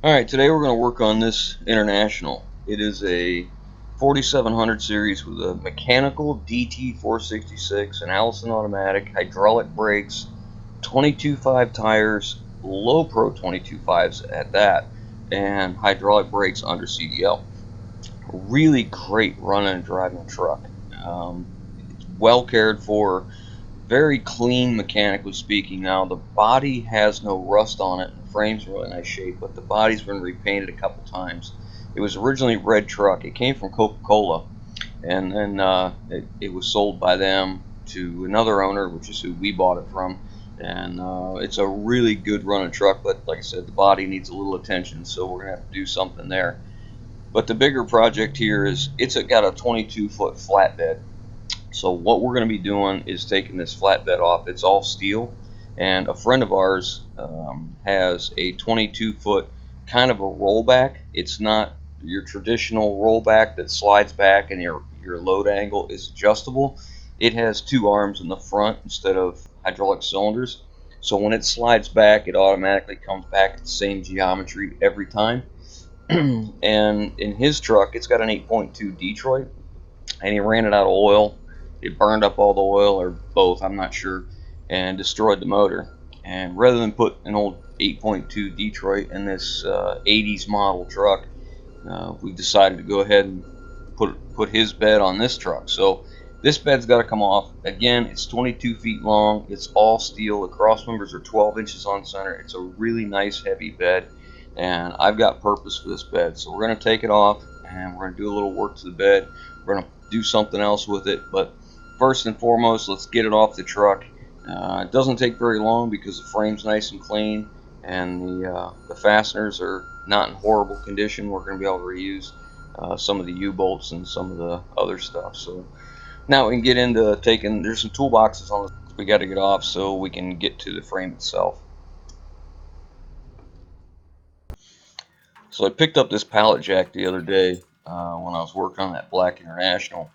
Alright, today we're going to work on this International. It is a 4700 series with a mechanical DT466, an Allison automatic, hydraulic brakes, 22.5 tires, low pro 22.5s at that, and hydraulic brakes under CDL. Really great running and driving truck. It's well cared for, very clean mechanically speaking. Now the body has no rust on it, and the frame's in really nice shape, but the body's been repainted a couple times. It was originally a red truck. It came from Coca-Cola, and then it was sold by them to another owner, which is who we bought it from. And it's a really good running truck, but like I said, the body needs a little attention, so we're gonna have to do something there. But the bigger project here is it's got a 22-foot flatbed. So what we're going to be doing is taking this flatbed off. It's all steel, and a friend of ours has a 22-foot kind of a rollback. It's not your traditional rollback that slides back and your load angle is adjustable. It has two arms in the front instead of hydraulic cylinders. So when it slides back, it automatically comes back at the same geometry every time. And in his truck, it's got an 8.2 Detroit, and he ran it out of oil. It burned up all the oil, or both, I'm not sure, and destroyed the motor. And rather than put an old 8.2 Detroit in this 80s model truck, we decided to go ahead and put his bed on this truck. So this bed's got to come off. Again, it's 22 feet long. It's all steel. The cross members are 12 inches on center. It's a really nice heavy bed, and I've got purpose for this bed. So we're going to take it off, and we're going to do a little work to the bed. We're going to do something else with it, but first and foremost, let's get it off the truck. It doesn't take very long because the frame's nice and clean, and the fasteners are not in horrible condition. We're going to be able to reuse some of the U-bolts and some of the other stuff. So now we can get into taking, there's some toolboxes on this we got to get off so we can get to the frame itself. So I picked up this pallet jack the other day when I was working on that Black International,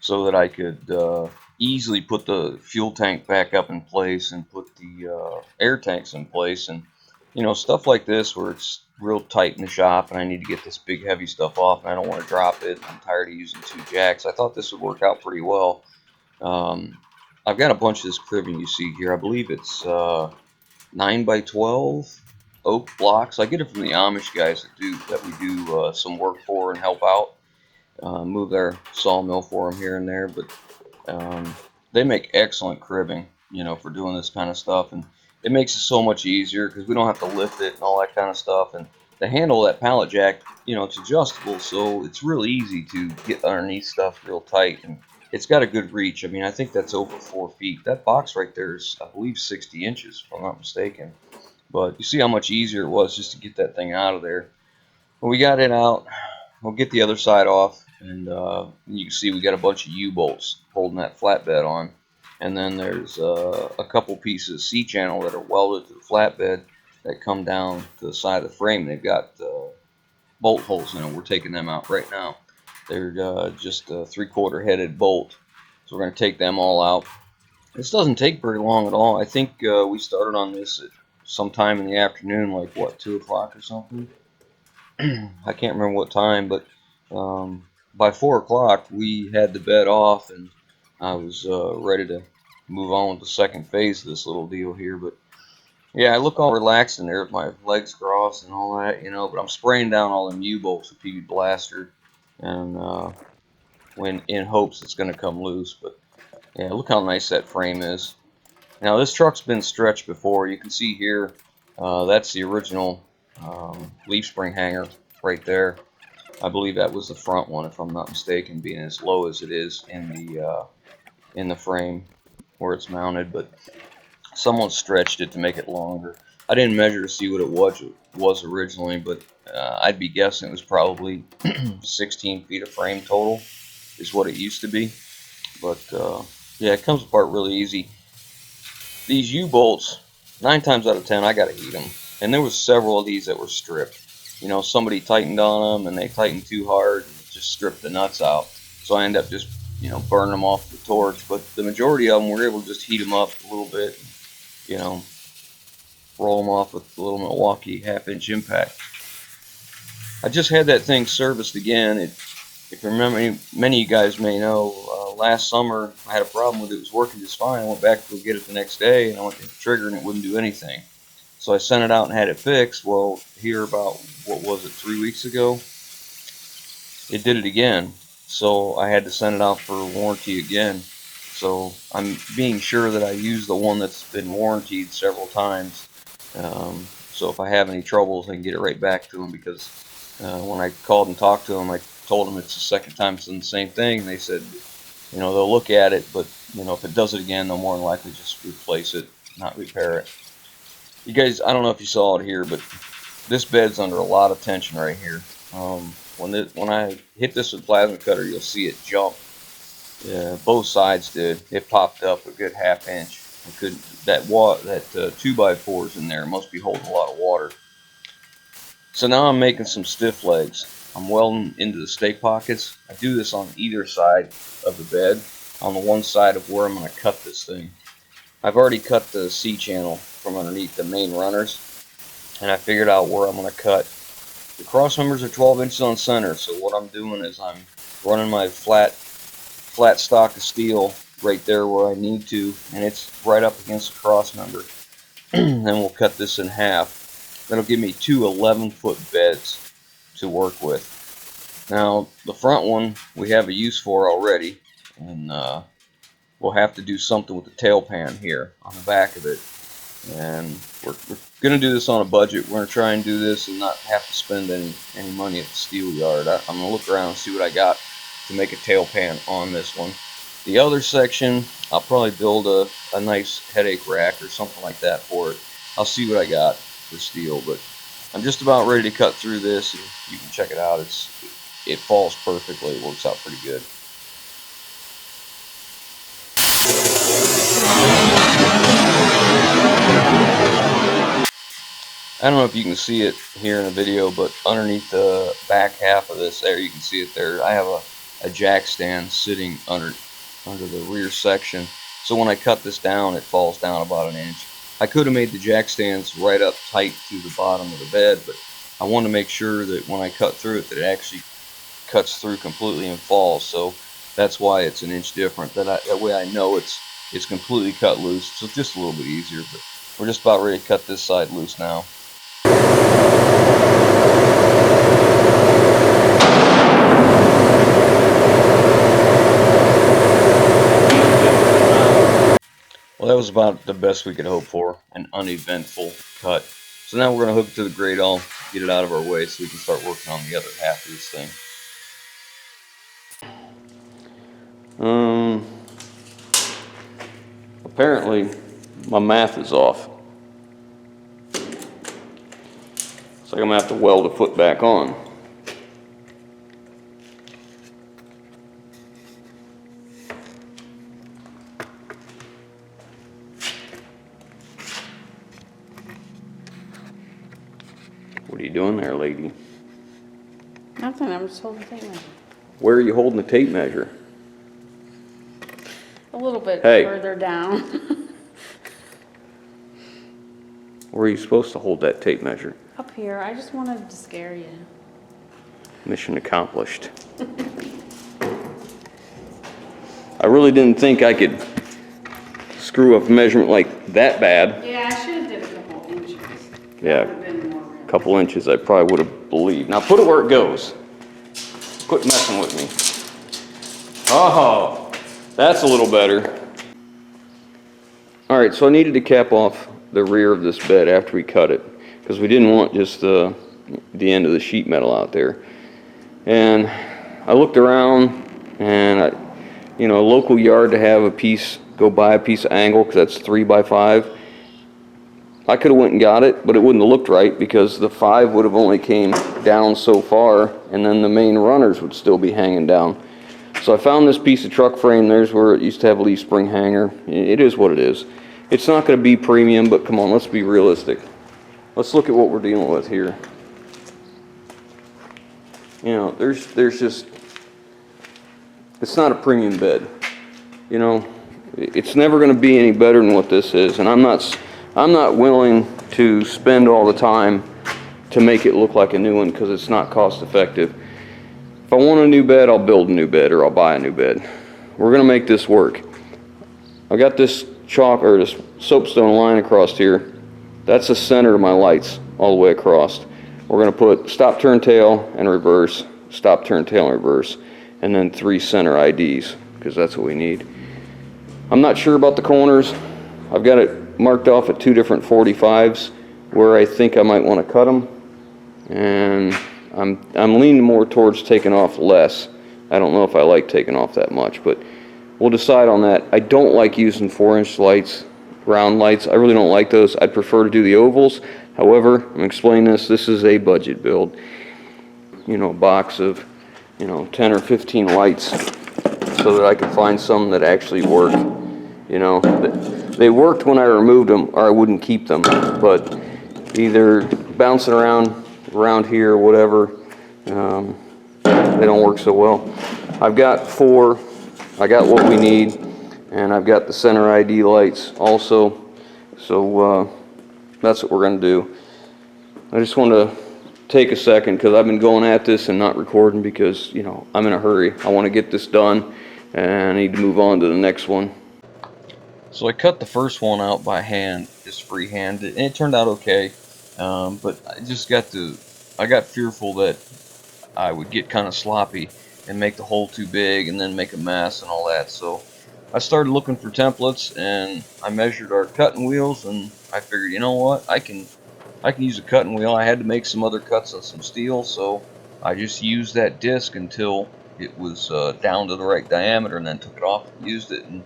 so that I could easily put the fuel tank back up in place and put the air tanks in place, and stuff like this where it's real tight in the shop and I need to get this big heavy stuff off and I don't want to drop it. I'm tired of using two jacks. I thought this would work out pretty well. I've got a bunch of this cribbing you see here. I believe it's 9 by 12 oak blocks. I get it from the Amish guys that we do some work for and help out. Move their sawmill for them here and there, but they make excellent cribbing, for doing this kind of stuff, and it makes it so much easier because we don't have to lift it and all that kind of stuff. And the handle of that pallet jack, it's adjustable, so it's real easy to get underneath stuff real tight, and it's got a good reach. I mean, I think that's over 4 feet. That box right there is, I believe, 60 inches, if I'm not mistaken. But you see how much easier it was just to get that thing out of there. When we got it out, we'll get the other side off, and you can see we got a bunch of U-bolts holding that flatbed on, and then there's a couple pieces of C-channel that are welded to the flatbed that come down to the side of the frame. They've got bolt holes in them. We're taking them out right now. They're just a 3/4 headed bolt, so we're going to take them all out. This doesn't take very long at all. I think we started on this at sometime in the afternoon, like what, 2 o'clock or something. I can't remember what time, but by 4 o'clock we had the bed off, and I was ready to move on with the second phase of this little deal here. But yeah, I look all relaxed in there with my legs crossed and all that, but I'm spraying down all them U-bolts with PB Blaster, and when in hopes it's going to come loose. But yeah, look how nice that frame is. Now this truck's been stretched before. You can see here, that's the original leaf spring hanger right there. I believe that was the front one, if I'm not mistaken, being as low as it is in the frame where it's mounted. But someone stretched it to make it longer. I didn't measure to see what it was originally, but I'd be guessing it was probably 16 feet of frame total is what it used to be. But yeah, it comes apart really easy. These U-bolts, 9 times out of 10, I gotta heat them. And there was several of these that were stripped. Somebody tightened on them and they tightened too hard and just stripped the nuts out. So I end up just, burning them off the torch. But the majority of them were able to just heat them up a little bit, roll them off with a little Milwaukee 1/2 inch impact. I just had that thing serviced again. If you remember, many of you guys may know, last summer I had a problem with it. It was working just fine. I went back to go get it the next day, and I went to hit the trigger, and it wouldn't do anything. So I sent it out and had it fixed. Well, here about, what was it, 3 weeks ago, it did it again. So I had to send it out for warranty again. So I'm being sure that I use the one that's been warrantied several times. So if I have any troubles, I can get it right back to them, because when I called and talked to them, I told them it's the second time it's done the same thing, and they said, you know, they'll look at it, but, you know, if it does it again, they'll more than likely just replace it, not repair it. You guys, I don't know if you saw it here, but this bed's under a lot of tension right here. When I hit this with plasma cutter, you'll see it jump. Yeah, both sides did. It popped up a good ½ inch. That 2x4 is in there. It must be holding a lot of water. So now I'm making some stiff legs. I'm welding into the stake pockets. I do this on either side of the bed, on the one side of where I'm going to cut this thing. I've already cut the C-channel from underneath the main runners, and I figured out where I'm going to cut. The cross members are 12 inches on center, so what I'm doing is I'm running my flat stock of steel right there where I need to, and it's right up against the cross member. Then we'll cut this in half. That'll give me two 11-foot beds to work with. Now, the front one we have a use for already, and we'll have to do something with the tail pan here on the back of it. And we're going to do this on a budget. We're going to try and do this and not have to spend any money at the steel yard. I'm going to look around and see what I got to make a tail pan on this one. The other section, I'll probably build a nice headache rack or something like that for it. I'll see what I got for steel, but I'm just about ready to cut through this. And you can check it out. It falls perfectly. It works out pretty good. I don't know if you can see it here in the video, but underneath the back half of this, there you can see it there. I have a jack stand sitting under the rear section. So when I cut this down, it falls down about 1 inch. I could have made the jack stands right up tight to the bottom of the bed, but I want to make sure that when I cut through it, that it actually cuts through completely and falls. So that's why it's 1 inch different. That way I know it's completely cut loose. So it's just a little bit easier. But we're just about ready to cut this side loose now. Well, that was about the best we could hope for, an uneventful cut. So now we're going to hook it to the grate all, get it out of our way so we can start working on the other half of this thing. Apparently my math is off. So I'm going to have to weld a foot back on. What are you doing there, lady? Nothing, I'm just holding the tape measure. Where are you holding the tape measure? A little bit Hey. further down. Where are you supposed to hold that tape measure? Up here, I just wanted to scare you. Mission accomplished. I really didn't think I could screw up a measurement like that bad. Yeah, I should have did a couple inches. Yeah, That would have been more real. a couple inches I probably would have believed. Now put it where it goes. Quit messing with me. Oh, that's a little better. All right, so I needed to cap off the rear of this bed after we cut it, because we didn't want just the end of the sheet metal out there. And I looked around, and a local yard to have a piece, go buy a piece of angle, because that's 3x5. I could have went and got it, but it wouldn't have looked right, because the 5 would have only came down so far, and then the main runners would still be hanging down. So I found this piece of truck frame. There's where it used to have a leaf spring hanger. It is what it is. It's not going to be premium, but come on, let's be realistic. Let's look at what we're dealing with here. You know, there's just, it's not a premium bed. You know, it's never going to be any better than what this is, and I'm not willing to spend all the time to make it look like a new one because it's not cost effective. If I want a new bed, I'll build a new bed or I'll buy a new bed. We're gonna make this work. I got this chalk or this soapstone line across here. That's the center of my lights all the way across. We're gonna put stop, turn, tail, and reverse, stop, turn, tail, and reverse, and then 3 center IDs because that's what we need. I'm not sure about the corners. I've got it marked off at 2 different 45s where I think I might want to cut them, and I'm leaning more towards taking off less. I don't know if I like taking off that much, but we'll decide on that. I don't like using 4-inch lights, round lights. I really don't like those. I'd prefer to do the ovals. However, I'm explaining this. This is a budget build. You know, a box of 10 or 15 lights, so that I could find some that actually work. You know, they worked when I removed them, or I wouldn't keep them. But either bouncing around here or whatever, they don't work so well. I've got 4. I got what we need, and I've got the center ID lights also. So that's what we're going to do. I just want to take a second because I've been going at this and not recording because, I'm in a hurry. I want to get this done and I need to move on to the next one. So I cut the first one out by hand, just freehand, and it turned out okay. But I got fearful that I would get kind of sloppy and make the hole too big and then make a mess and all that. So I started looking for templates, and I measured our cutting wheels, and I figured, you know what, I can use a cutting wheel. I had to make some other cuts on some steel, so I just used that disc until it was down to the right diameter, and then took it off and used it, and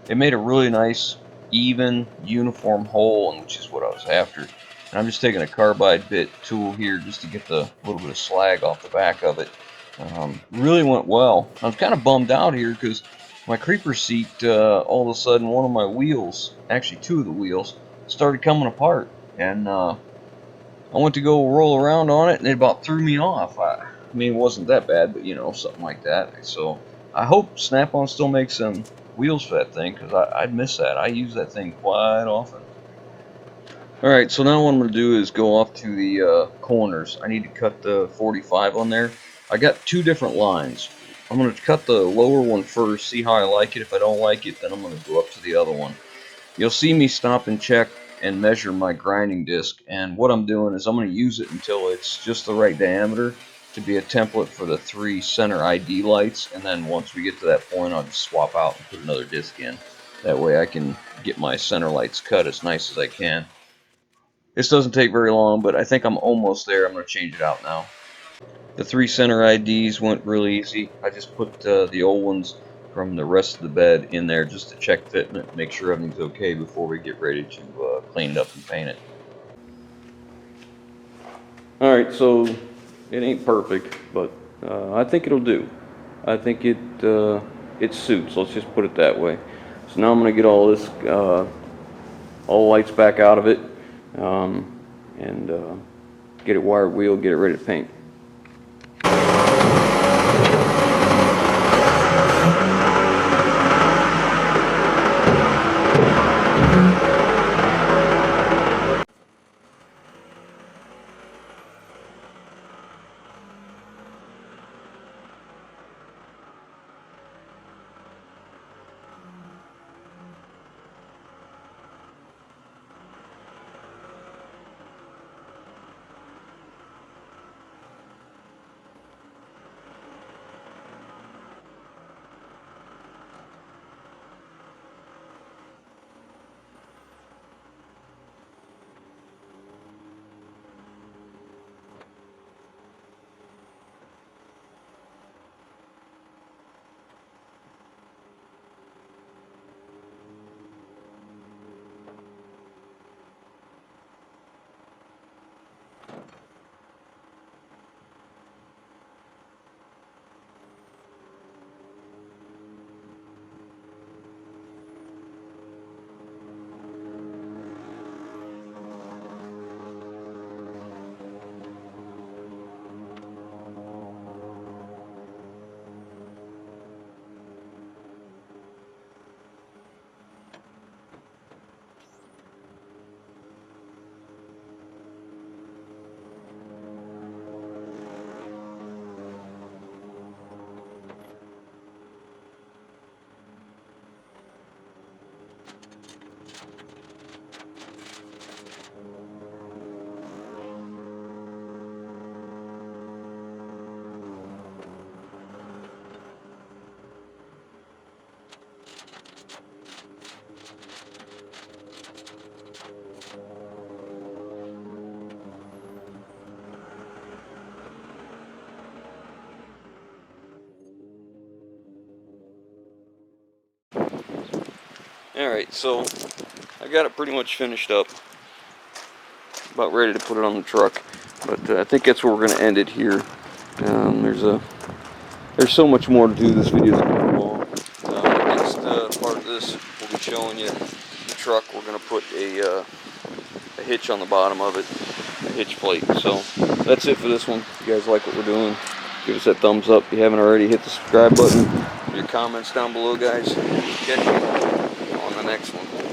it made a really nice, even, uniform hole, which is what I was after. And I'm just taking a carbide bit tool here just to get the little bit of slag off the back of it. Really went well. I was kind of bummed out here because my creeper seat, all of a sudden, one of my wheels, actually 2 of the wheels, started coming apart, and I went to go roll around on it, and it about threw me off. I mean, it wasn't that bad, but something like that. So I hope Snap-on still makes some wheels for that thing, because I'd miss that. I use that thing quite often. Alright, so now what I'm going to do is go off to the corners. I need to cut the 45 on there. I got 2 different lines. I'm going to cut the lower one first, see how I like it. If I don't like it, then I'm going to go up to the other one. You'll see me stop and check and measure my grinding disc, and what I'm doing is I'm going to use it until it's just the right diameter to be a template for the 3 center ID lights, and then once we get to that point, I'll just swap out and put another disc in. That way I can get my center lights cut as nice as I can. This doesn't take very long, but I think I'm almost there. I'm going to change it out now. The 3 center IDs went really easy. I just put the old ones from the rest of the bed in there just to check fitment, make sure everything's okay before we get ready to clean it up and paint it. Alright, so it ain't perfect, but I think it'll do. I think it suits, let's just put it that way. So now I'm going to get all this, all the lights back out of it, and get it wired wheel, get it ready to paint. Alright, so I got it pretty much finished up. About ready to put it on the truck. But I think that's where we're going to end it here. There's so much more to do. This video is going long. Next part of this, we'll be showing you the truck. We're going to put a hitch on the bottom of it, a hitch plate. So that's it for this one. If you guys like what we're doing, give us that thumbs up. If you haven't already, hit the subscribe button. Your comments down below, guys. Catch you on the next one.